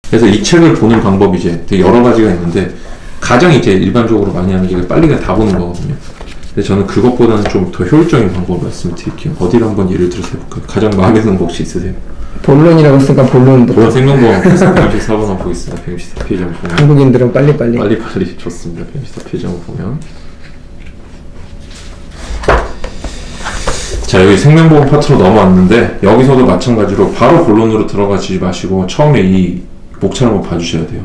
그래서 이 책을 보는 방법이 이제 되게 여러 가지가 있는데 가장 이제 일반적으로 많이 하는 게 빨리 그냥 다 보는 거거든요. 근데 저는 그것보다는 좀 더 효율적인 방법을 말씀드릴게요. 어디를 한번 예를 들어서 해볼까요? 가장 마음에 드는 거 혹시 있으세요? 본론이라고 했으니까 본론 생명보험 164번 한번 보겠습니다. 164페이지 한번 보면 한국인들은 빨리빨리 좋습니다. 164페이지 한번 보면 자, 여기 생명보험 파트로 넘어왔는데 여기서도 마찬가지로 바로 본론으로 들어가지 마시고 처음에 이 목차를 한번 봐주셔야 돼요.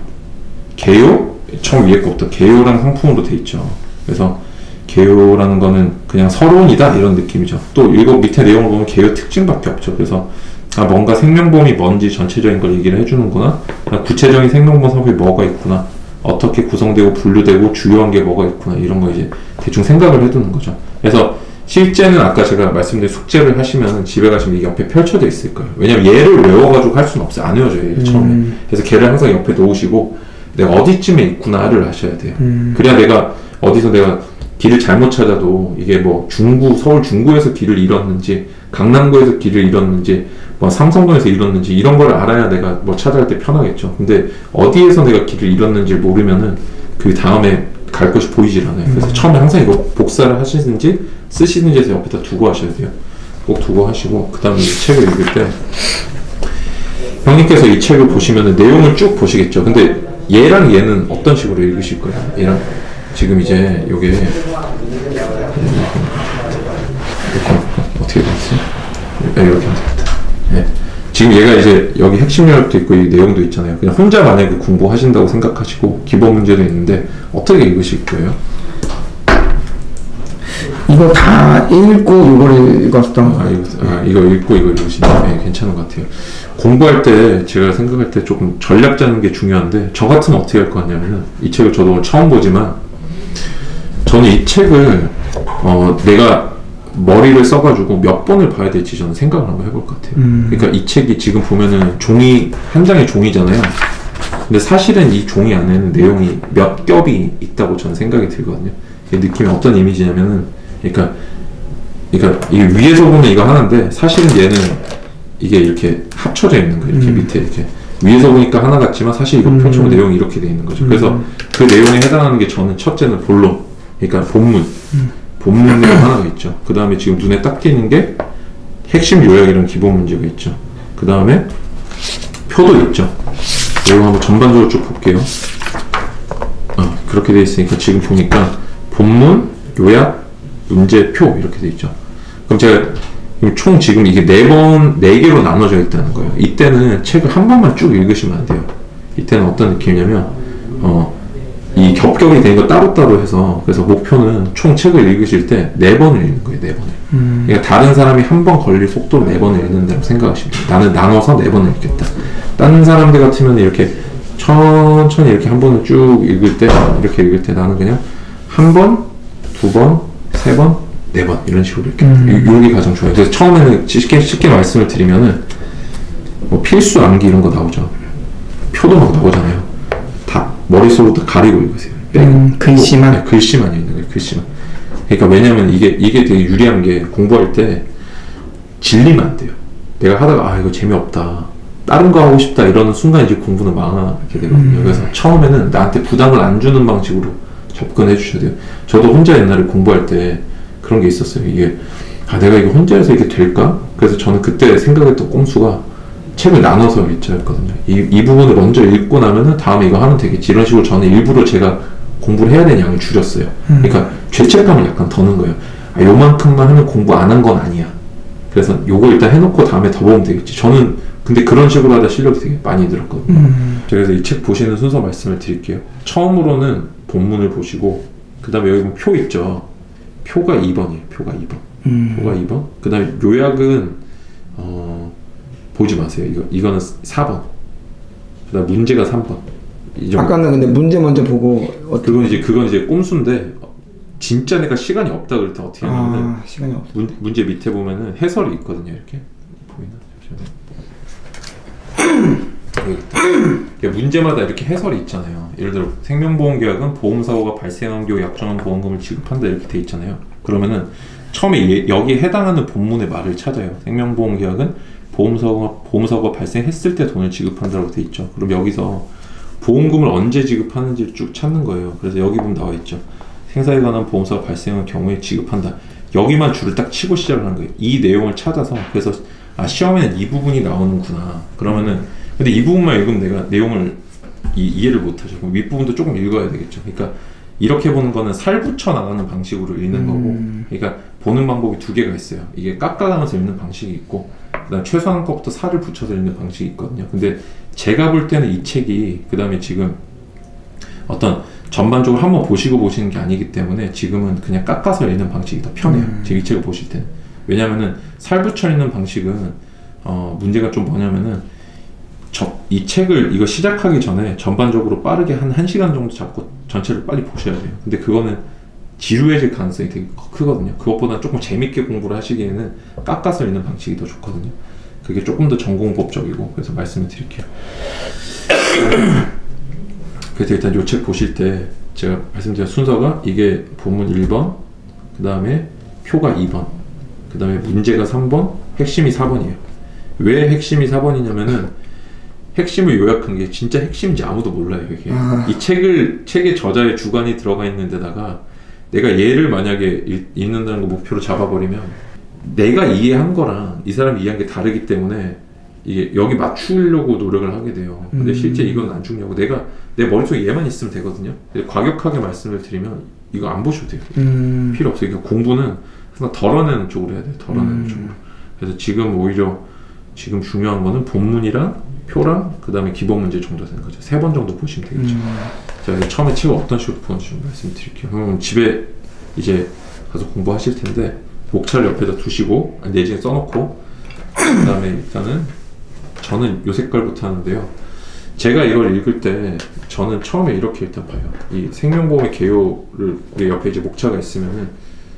개요? 처음 위에 거부터 개요랑 상품으로 돼 있죠. 그래서 개요라는 거는 그냥 서론이다 이런 느낌이죠. 또 이거 밑에 내용을 보면 개요 특징밖에 없죠. 그래서 뭔가 생명보험이 뭔지 전체적인 걸 얘기를 해주는구나, 구체적인 생명보험 사업이 뭐가 있구나, 어떻게 구성되고 분류되고 주요한 게 뭐가 있구나, 이런 거 이제 대충 생각을 해두는 거죠. 그래서 실제는 아까 제가 말씀드린 숙제를 하시면 집에 가시면 이게 옆에 펼쳐져 있을 거예요. 왜냐면 얘를 외워가지고 할 수는 없어요. 안 외워져요, 얘를 처음에. 그래서 걔를 항상 옆에 놓으시고 내가 어디쯤에 있구나를 아셔야 돼요. 그래야 내가 어디서 내가 길을 잘못 찾아도 이게 뭐 서울 중구에서 길을 잃었는지, 강남구에서 길을 잃었는지, 뭐 삼성동에서 잃었는지 이런 걸 알아야 내가 뭐 찾아갈 때 편하겠죠. 근데 어디에서 내가 길을 잃었는지 모르면은 그 다음에 갈 곳이 보이질 않아요. 그래서 처음에 항상 이거 복사를 하시든지 쓰시든지 해서 옆에다 두고 하셔야 돼요. 꼭 두고 하시고 그 다음에 이 책을 읽을 때 형님께서 이 책을 보시면은 내용을 쭉 보시겠죠. 근데 얘랑 얘는 어떤 식으로 읽으실 거예요? 얘랑 지금 이제 요게 이렇게 어떻게 되지? 이렇게 하면 되겠다. 네. 지금 얘가 이제 여기 핵심 요약도 있고 이 내용도 있잖아요. 그냥 혼자 만약에 공부하신다고 생각하시고 기본 문제도 있는데 어떻게 읽으실 거예요? 이거 다 읽고 이거를 읽었던 이거 읽고 이거 읽으시면 네, 괜찮은 것 같아요. 공부할 때 제가 생각할 때 조금 전략 짜는 게 중요한데 저 같으면 어떻게 할 것 같냐면은 이 책을 저도 오늘 처음 보지만 저는 이 책을 내가 머리를 써가지고 몇 번을 봐야 될지 저는 생각을 한번 해볼 것 같아요. 그러니까 이 책이 지금 보면은 종이 한 장의 종이잖아요. 근데 사실은 이 종이 안에는 내용이 몇 겹이 있다고 저는 생각이 들거든요. 이 느낌이 어떤 이미지냐면은 그러니까 이게 위에서 보면 이거 하나인데 사실은 얘는 이게 이렇게 합쳐져 있는 거예요. 이렇게 밑에 이렇게 위에서 보니까 하나 같지만 사실 이거 펼쳐보면 내용이 이렇게 돼 있는 거죠. 그래서 그 내용에 해당하는 게 저는 첫째는 본론, 그러니까 본문으로 하나가 있죠. 그 다음에 지금 눈에 딱 띄는 게 핵심 요약이라는 기본 문제가 있죠. 그 다음에 표도 있죠. 이거 한번 전반적으로 쭉 볼게요. 그렇게 돼 있으니까 지금 보니까 본문, 요약, 문제, 표 이렇게 돼 있죠. 그럼 제가 총 지금 이게 4개로 나눠져 있다는 거예요. 이때는 책을 한 번만 쭉 읽으시면 안 돼요. 이때는 어떤 느낌이냐면 이 겹겹이 된 거 따로따로 해서 그래서 목표는 총 책을 읽으실 때 4번을 읽는 거예요. 4번을. 그러니까 다른 사람이 한 번 걸릴 속도로 4번을 읽는다고 생각하시면 돼요. 나는 나눠서 4번을 읽겠다. 다른 사람들 같으면 이렇게 천천히 이렇게 한 번을 쭉 읽을 때 이렇게 읽을 때 나는 그냥 한 번, 2번, 3번, 4번 이런 식으로 이렇게 이게 가장 좋아요. 그래서 처음에는 쉽게 말씀을 드리면은 뭐 필수 암기 이런 거 나오죠. 표도 막 나오잖아요. 다 머릿속으로 가리고 읽으세요. 글씨만? 네, 글씨만 읽는 거예요. 글씨만. 그러니까 왜냐면 이게 되게 유리한 게 공부할 때 질리면 안 돼요. 내가 하다가 이거 재미없다, 다른 거 하고 싶다 이러는 순간 이제 공부는 망하게 되거든요. 그래서 처음에는 나한테 부담을 안 주는 방식으로 접근해 주셔야 돼요. 저도 혼자 옛날에 공부할 때 그런 게 있었어요. 이게 내가 이거 혼자 해서 이게 될까? 그래서 저는 그때 생각했던 꼼수가 책을 나눠서 읽자였거든요. 이 부분을 먼저 읽고 나면은 다음에 이거 하면 되겠지. 이런 식으로 저는 일부러 제가 공부를 해야 되는 양을 줄였어요. 그러니까 죄책감을 약간 더는 거예요. 요만큼만 하면 공부 안 한 건 아니야. 그래서 요거 일단 해놓고 다음에 더 보면 되겠지. 저는 근데 그런 식으로 하다 실력이 되게 많이 늘었거든요. 그래서 이 책 보시는 순서 말씀을 드릴게요. 처음으로는 본문을 보시고 그 다음에 여기 보면 표 있죠. 표가 2번이에요. 표가 2번. 표가 2번. 그 다음에 요약은 보지 마세요. 이거는 4번. 그 다음 문제가 3번. 아까는 근데 문제 먼저 보고 그건 이제 꼼수인데 진짜 내가 시간이 없다 그럴 때 어떻게 하냐면 시간이 없어. 문제 밑에 보면은 해설이 있거든요. 이렇게 보이나? 여기 있다. 그러니까 문제마다 이렇게 해설이 있잖아요. 예를 들어 생명보험계약은 보험사고가 발생한 경우 약정한 보험금을 지급한다 이렇게 돼 있잖아요. 그러면은 처음에 여기에 해당하는 본문의 말을 찾아요. 생명보험계약은 보험사고가 발생했을 때 돈을 지급한다고 돼 있죠. 그럼 여기서 보험금을 언제 지급하는지를 쭉 찾는 거예요. 그래서 여기 보면 나와 있죠. 생사에 관한 보험사가 발생한 경우에 지급한다. 여기만 줄을 딱 치고 시작을 하는 거예요. 이 내용을 찾아서. 그래서 시험에는 이 부분이 나오는구나. 그러면은 근데 이 부분만 읽으면 내가 내용을 이해를 못하죠. 그럼 윗부분도 조금 읽어야 되겠죠. 그러니까 이렇게 보는 거는 살 붙여 나가는 방식으로 읽는 거고, 그러니까 보는 방법이 두 개가 있어요. 이게 깎아가면서 읽는 방식이 있고, 그다음 최소한 것부터 살을 붙여서 읽는 방식이 있거든요. 근데 제가 볼 때는 이 책이 그다음에 지금 어떤 전반적으로 한번 보시고 보시는 게 아니기 때문에 지금은 그냥 깎아서 읽는 방식이 더 편해요. 지금 이 책을 보실 때는. 왜냐면은 살 붙여 읽는 방식은 문제가 좀 뭐냐면은 이 책을 이거 시작하기 전에 전반적으로 빠르게 한 1시간 정도 잡고 전체를 빨리 보셔야 돼요. 근데 그거는 지루해질 가능성이 되게 크거든요. 그것보다 조금 재밌게 공부를 하시기에는 깎아서 읽는 방식이 더 좋거든요. 그게 조금 더 전공법적이고, 그래서 말씀을 드릴게요. 그래서 일단 이 책 보실 때 제가 말씀드린 순서가 이게 본문 1번, 그 다음에 표가 2번, 그 다음에 문제가 3번, 핵심이 4번이에요. 왜 핵심이 4번이냐면은 핵심을 요약한 게 진짜 핵심인지 아무도 몰라요. 이게 이 책의 저자의 주관이 들어가 있는 데다가 내가 얘를 만약에 읽는다는 거 목표로 잡아버리면 내가 이해한 거랑 이 사람이 이해한 게 다르기 때문에 이게 여기 맞추려고 노력을 하게 돼요. 근데 실제 이건 안 중요하고 내가 내 머릿속에 얘만 있으면 되거든요. 과격하게 말씀을 드리면 이거 안 보셔도 돼요. 필요 없어요. 그러니까 공부는 항상 덜어내는 쪽으로 해야 돼요. 덜어내는 쪽으로. 그래서 지금 오히려 지금 중요한 거는 본문이랑 표랑 그 다음에 기본 문제 정도 되는 거죠. 3번 정도 보시면 되겠죠. 제가 처음에 책을 어떤 식으로 보는지 말씀드릴게요. 그럼 집에 이제 가서 공부하실 텐데 목차를 옆에다 두시고 내지에 써놓고, 그 다음에 일단은 저는 요 색깔부터 하는데요. 제가 이걸 읽을 때 저는 처음에 이렇게 일단 봐요. 이 생명보험의 개요를 우리 옆에 이제 목차가 있으면은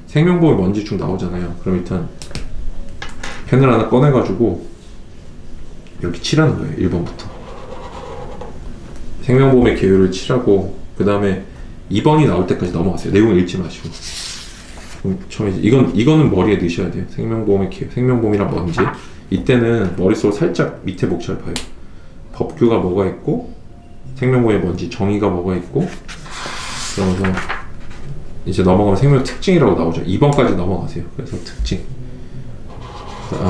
생명보험이 뭔지 쭉 나오잖아요. 그럼 일단 펜을 하나 꺼내가지고 이렇게 칠하는 거예요. 1번부터 생명보험의 개요를 칠하고, 그 다음에 2번이 나올 때까지 넘어가세요. 내용을 읽지 마시고. 처음에 이거는 머리에 넣으셔야 돼요. 생명보험의 개요, 생명보험이란 뭔지. 이때는 머릿속으로 살짝 밑에 목차를 봐요. 법규가 뭐가 있고, 생명보험이 뭔지, 정의가 뭐가 있고, 그러면서 이제 넘어가면 생명 특징이라고 나오죠. 2번까지 넘어가세요. 그래서 특징.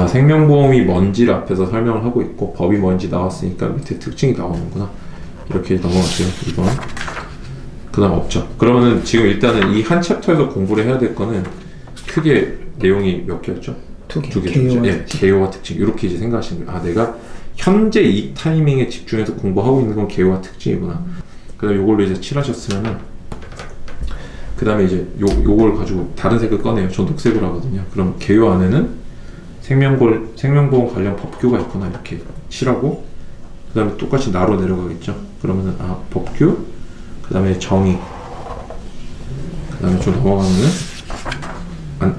생명보험이 뭔지를 앞에서 설명을 하고 있고, 법이 뭔지 나왔으니까 밑에 특징이 나오는구나. 이렇게 넘어가세요. 2번. 그 다음 없죠. 그러면은 지금 일단은 이 한 챕터에서 공부를 해야 될 거는 크게 내용이 몇 개였죠? 두 개죠. 예, 개요와 특징. 이렇게 이제 생각하시는 거예요. 내가 현재 이 타이밍에 집중해서 공부하고 있는 건 개요와 특징이구나. 그 다음에 요걸로 이제 칠하셨으면은, 그 다음에 이제 요걸 가지고 다른 색을 꺼내요. 전 녹색으로 하거든요. 그럼 개요 안에는 생명보험 관련 법규가 있구나. 이렇게 칠하고, 그 다음에 똑같이 나로 내려가겠죠. 그러면은 법규, 그 다음에 정의, 그 다음에 좀 넘어가면은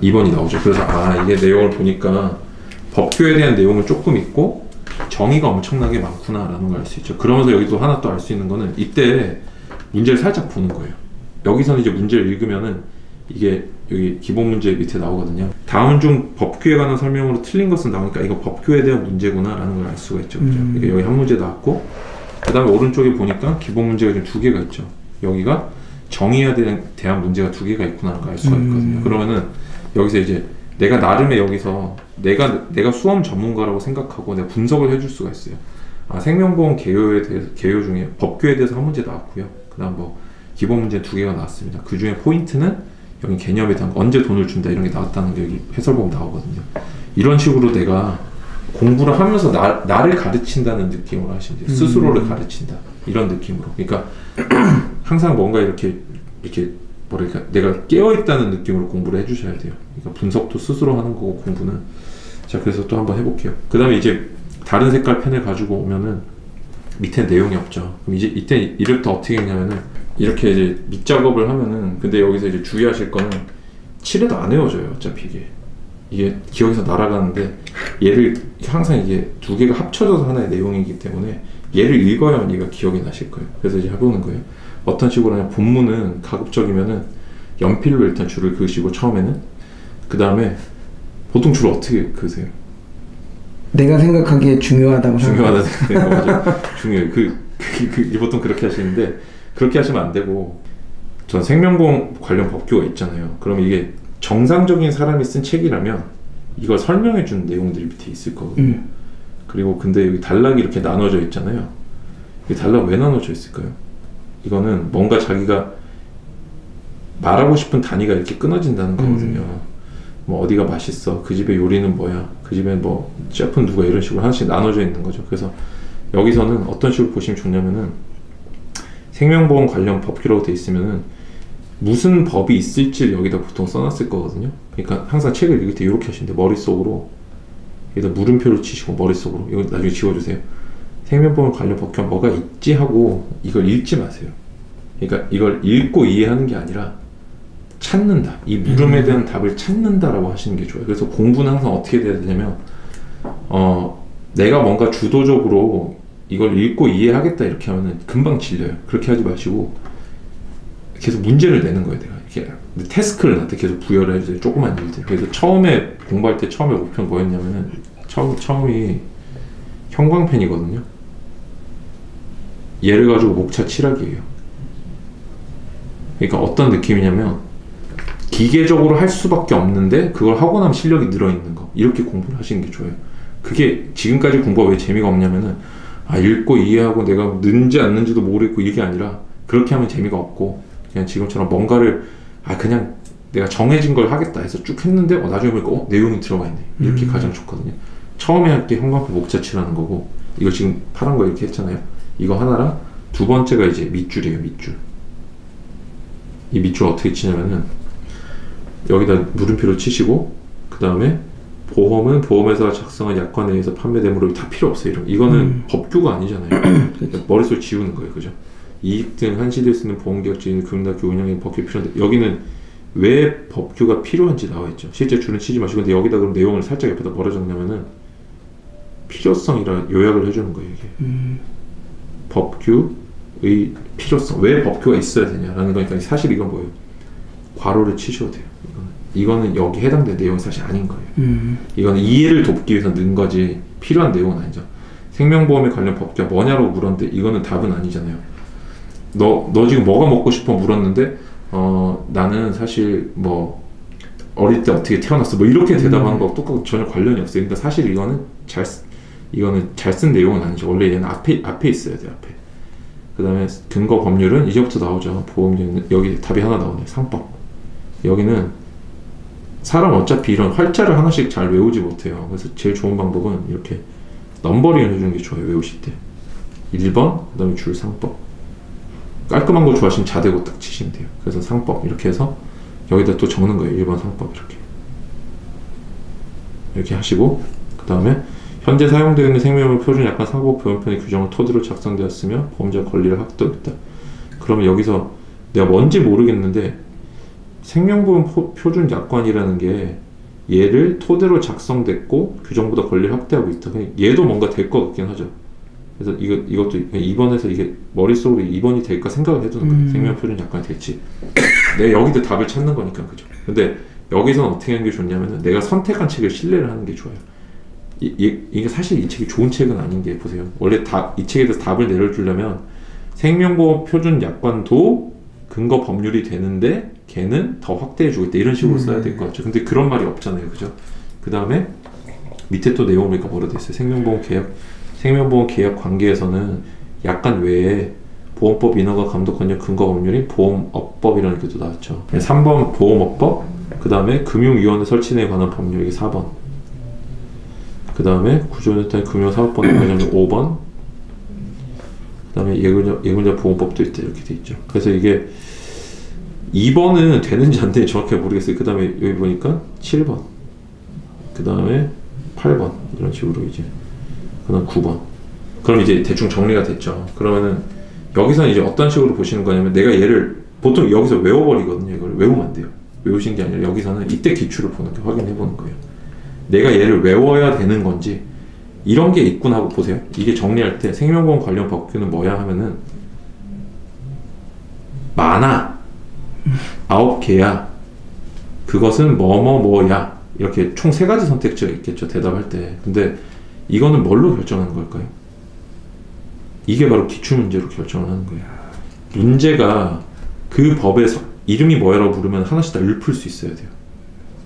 2번이 나오죠. 그래서 이게 내용을 보니까 법규에 대한 내용은 조금 있고 정의가 엄청나게 많구나 라는 걸 알 수 있죠. 그러면서 여기도 하나 또 알 수 있는 거는 이때 문제를 살짝 보는 거예요. 여기서는 이제 문제를 읽으면은 이게 여기 기본 문제 밑에 나오거든요. 다음 중 법규에 관한 설명으로 틀린 것은 나오니까 이거 법규에 대한 문제구나 라는 걸 알 수가 있죠. 그죠? 그러니까 여기 한 문제 나왔고, 그 다음에 오른쪽에 보니까 기본 문제가 지금 2개가 있죠. 여기가 정의에 대한 문제가 2개가 있구나 라는 걸 알 수가 있거든요. 그러면은 여기서 이제 내가 나름의 여기서 내가 수험 전문가라고 생각하고 내가 분석을 해줄 수가 있어요. 생명보험 개요 중에 법규에 대해서 한 문제 나왔고요. 그 다음 뭐 기본 문제 2개가 나왔습니다. 그 중에 포인트는 여기 개념에 대한 언제 돈을 준다 이런 게 나왔다는 게 여기 해설 보면 나오거든요. 이런 식으로 내가 공부를 하면서 나를 가르친다는 느낌으로 하시면 돼요. 스스로를 가르친다 이런 느낌으로. 그러니까 항상 뭔가 이렇게 뭐랄까 내가 깨어있다는 느낌으로 공부를 해주셔야 돼요. 그러니까 분석도 스스로 하는 거고 공부는. 자, 그래서 또 한번 해볼게요. 그 다음에 이제 다른 색깔 펜을 가지고 오면은 밑에 내용이 없죠. 그럼 이제 이때 이럴때 어떻게 했냐면은 이렇게 이제 밑작업을 하면은, 근데 여기서 이제 주의하실 거는 칠해도 안 외워져요. 어차피 이게 기억에서 날아가는데 얘를 항상 이게 2개가 합쳐져서 하나의 내용이기 때문에 얘를 읽어야만 얘가 기억이 나실 거예요. 그래서 이제 해보는 거예요. 어떤 식으로 하냐, 본문은 가급적이면은 연필로 일단 줄을 그으시고 처음에는, 그 다음에 보통 줄을 어떻게 그으세요? 내가 생각하기에 중요하다고 중요하다는 거 맞아. 중요해. 보통 그렇게 하시는데 그렇게 하시면 안 되고 전 생명보험 관련 법규가 있잖아요. 그럼 이게 정상적인 사람이 쓴 책이라면 이걸 설명해 주는 내용들이 밑에 있을 거거든요. 그리고 근데 여기 단락이 이렇게 나눠져 있잖아요. 이 단락 왜 나눠져 있을까요? 이거는 뭔가 자기가 말하고 싶은 단위가 이렇게 끊어진다는 거거든요. 뭐 어디가 맛있어, 그 집의 요리는 뭐야, 그 집에 뭐 셰프는 누가, 이런 식으로 하나씩 나눠져 있는 거죠. 그래서 여기서는 어떤 식으로 보시면 좋냐면은 생명보험 관련 법규라고 돼 있으면은 무슨 법이 있을지를 여기다 보통 써놨을 거거든요. 그러니까 항상 책을 읽을 때 이렇게 하시는데 머릿속으로 여기다 물음표를 치시고 머릿속으로 이거 나중에 지워주세요. 생명보험 관련 법규가 뭐가 있지 하고 이걸 읽지 마세요. 그러니까 이걸 읽고 이해하는 게 아니라 찾는다. 이 물음에 대한 답을 찾는다라고 하시는 게 좋아요. 그래서 공부는 항상 어떻게 돼야 되냐면 내가 뭔가 주도적으로 이걸 읽고 이해하겠다 이렇게 하면은 금방 질려요. 그렇게 하지 마시고 계속 문제를 내는 거예요. 내가 이렇게 태스크를 나한테 계속 부여를 해주세요. 조그만 일들. 그래서 처음에 공부할 때 처음에 목표는 뭐였냐면은 처음이 형광펜이거든요. 얘를 가지고 목차 칠하기예요. 그러니까 어떤 느낌이냐면 기계적으로 할 수밖에 없는데 그걸 하고 나면 실력이 늘어있는 거, 이렇게 공부를 하시는 게 좋아요. 그게 지금까지 공부가 왜 재미가 없냐면은 읽고 이해하고 내가 는지 안 는지도 모르겠고 이게 아니라 그렇게 하면 재미가 없고 그냥 지금처럼 뭔가를 그냥 내가 정해진 걸 하겠다 해서 쭉 했는데 나중에 보니까 내용이 들어가 있네, 이렇게 가장 좋거든요. 처음에 할 때 형광펜 목차칠하는 거고, 이거 지금 파란 거 이렇게 했잖아요. 이거 하나랑 두 번째가 이제 밑줄이에요. 밑줄. 이 밑줄 어떻게 치냐면은 여기다 물음표를 치시고, 그 다음에 보험은 보험회사가 작성한 약관에 의해서 판매되므로 다 필요 없어요. 이거는 법규가 아니잖아요. 그러니까 머릿속에 지우는 거예요. 그죠? 이익 등 한시될 수 있는 보험계약직인 금융학교 운영에 법규가 필요한데, 여기는 왜 법규가 필요한지 나와 있죠. 실제 줄은 치지 마시고, 근데 여기다 그럼 내용을 살짝 옆에다 뭐라 적냐면은 필요성이라 요약을 해주는 거예요. 이게 법규의 필요성, 왜 법규가 있어야 되냐라는 거니까 사실 이건 뭐예요? 괄호를 치셔도 돼요. 이거는 여기 해당되는 내용이 사실 아닌 거예요. 이거는 이해를 돕기 위해서 넣은 거지 필요한 내용은 아니죠. 생명보험에 관련 법규가 뭐냐고 물었는데 이거는 답은 아니잖아요. 너 지금 뭐가 먹고 싶어 물었는데 나는 사실 뭐 어릴 때 어떻게 태어났어 뭐 이렇게 대답하는 거 똑같고 전혀 관련이 없어요. 그러니까 사실 이거는 잘 쓴 내용은 아니죠. 원래 얘는 앞에 있어야 돼요. 앞에. 그 다음에 근거 법률은 이제부터 나오죠. 보험료는 여기 답이 하나 나오네요. 상법. 여기는 사람 어차피 이런 활자를 하나씩 잘 외우지 못해요. 그래서 제일 좋은 방법은 이렇게 넘버링을 해주는 게 좋아요. 외우실 때 1번, 그 다음에 줄 상법. 깔끔한 거 좋아하시면 자대고 딱 치시면 돼요. 그래서 상법 이렇게 해서 여기다 또 적는 거예요. 1번 상법 이렇게 하시고, 그 다음에 현재 사용되어 있는 생명보험 표준 약관 상법 보험편의 규정을 토대로 작성되었으며 보험자 권리를 확보했다. 그러면 여기서 내가 뭔지 모르겠는데 생명보험 표준 약관이라는 게 얘를 토대로 작성됐고 규정보다 권리를 확대하고 있다. 얘도 뭔가 될 것 같긴 하죠. 그래서 이것도 2번에서 이게 머릿속으로 2번이 될까 생각을 해두는 거예요. 생명보험 표준 약관이 될지. 내가 여기도 답을 찾는 거니까, 그죠? 근데 여기서는 어떻게 하는 게 좋냐면은 내가 선택한 책을 신뢰를 하는 게 좋아요. 이게 사실 이 책이 좋은 책은 아닌 게, 보세요. 원래 이 책에 대해서 답을 내려주려면 생명보험 표준 약관도 근거 법률이 되는데 걔는 더 확대해 주겠다 이런 식으로 써야 될 것 같죠. 근데 그런 말이 없잖아요. 그죠? 그 다음에 밑에 또 내용 보니까 뭐라 돼 있어요. 생명보험 계약 관계에서는 약관 외에 보험법 인허가 감독 권역 근거 법률인 보험업법이라는 게 또 나왔죠. 3번 보험업법, 그 다음에 금융위원회 설치에 관한 법률, 이게 4번. 그 다음에 구조조달 금융사업법 관련 5번. 그 다음에 예금자 보험법도 있다 이렇게 돼 있죠. 그래서 이게 2번은 되는지 안 되는지 정확히 모르겠어요. 그 다음에 여기 보니까 7번, 그 다음에 8번 이런 식으로 이제, 그 다음 9번. 그럼 이제 대충 정리가 됐죠. 그러면은 여기서는 이제 어떤 식으로 보시는 거냐면, 내가 얘를 보통 여기서 외워버리거든요. 이걸 외우면 안 돼요. 외우신 게 아니라 여기서는 이때 기출을 보는 게 확인해 보는 거예요. 내가 얘를 외워야 되는 건지 이런 게 있구나 하고 보세요. 이게 정리할 때 생명보험 관련 법규는 뭐야 하면은 많아, 9개야, 그것은 뭐뭐뭐야, 이렇게 총 3가지 선택지가 있겠죠. 대답할 때. 근데 이거는 뭘로 결정하는 걸까요? 이게 바로 기출문제로 결정하는 거예요. 문제가 그 법의 이름이 뭐야라고 물으면 하나씩 다 읊을 수 있어야 돼요.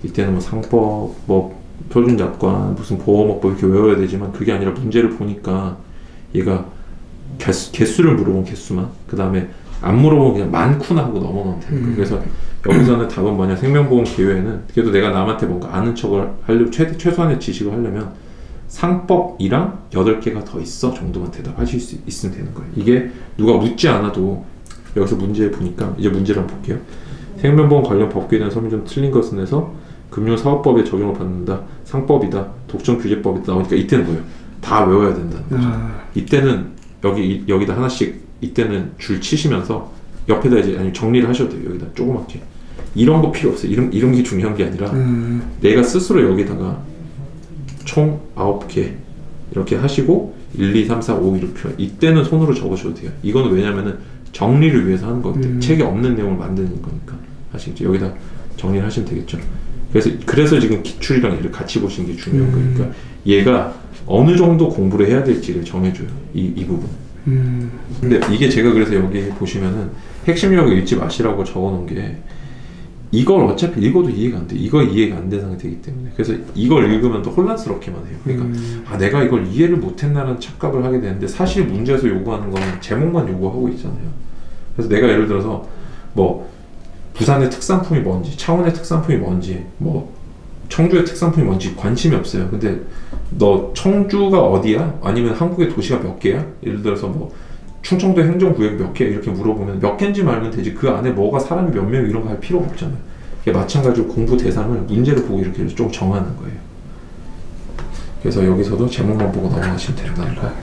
이때는 뭐 상법, 뭐 표준약관, 무슨 보호업법 이렇게 외워야 되지만 그게 아니라 문제를 보니까 얘가 개수를 물어보면 개수만, 그 다음에 안 물어보면 그냥 많구나 하고 넘어가면 되는 거예요. 그래서 여기서는 답은 뭐냐, 생명보험 개요에는 그래도 내가 남한테 뭔가 아는 척을 하려면 최소한의 지식을 하려면 상법이랑 8개가 더 있어 정도만 대답하실 수 있으면 되는 거예요. 이게 누가 묻지 않아도 여기서 문제 보니까, 이제 문제를 한번 볼게요. 생명보험 관련 법규에 대한 설명이 좀 틀린 것은 해서 금융사업법에 적용을 받는다, 상법이다, 독점규제법이다 나오니까 이때는 뭐예요? 다 외워야 된다는 거죠. 이때는 여기다 하나씩, 이때는 줄 치시면서 옆에다 이제 아니 정리를 하셔도 돼요. 여기다 조그맣게. 이런 거 필요 없어요. 이런 게 중요한 게 아니라 내가 스스로 여기다가 총 9개 이렇게 하시고 1, 2, 3, 4, 5 이렇게 이때는 손으로 적으셔도 돼요. 이거는 왜냐면은 정리를 위해서 하는 거기 때문에 책에 없는 내용을 만드는 거니까. 아시겠죠? 여기다 정리를 하시면 되겠죠. 그래서 지금 기출이랑 얘를 같이 보시는 게 중요한 거니까 얘가 어느 정도 공부를 해야 될지를 정해줘요. 이 부분. 근데 이게 제가 그래서 여기 보시면은 핵심 요약을 읽지 마시라고 적어놓은 게, 이걸 어차피 읽어도 이해가 안 돼. 이거 이해가 안 된 상태이기 때문에. 그래서 이걸 읽으면 또 혼란스럽게만 해요. 그러니까 내가 이걸 이해를 못했나라는 착각을 하게 되는데, 사실 문제에서 요구하는 건 제목만 요구하고 있잖아요. 그래서 내가 예를 들어서 뭐 부산의 특산품이 뭔지, 창원의 특산품이 뭔지, 뭐 청주의 특산품이 뭔지 관심이 없어요. 근데 너 청주가 어디야? 아니면 한국의 도시가 몇 개야? 예를 들어서 뭐 충청도 행정구역 몇 개? 이렇게 물어보면 몇 개인지 말면 되지, 그 안에 뭐가 사람이 몇 명 이런 거 할 필요가 없잖아요. 이게 마찬가지로 공부 대상을 문제를 보고 이렇게 좀 정하는 거예요. 그래서 여기서도 제목만 보고 넘어가시면 된다는 거예요.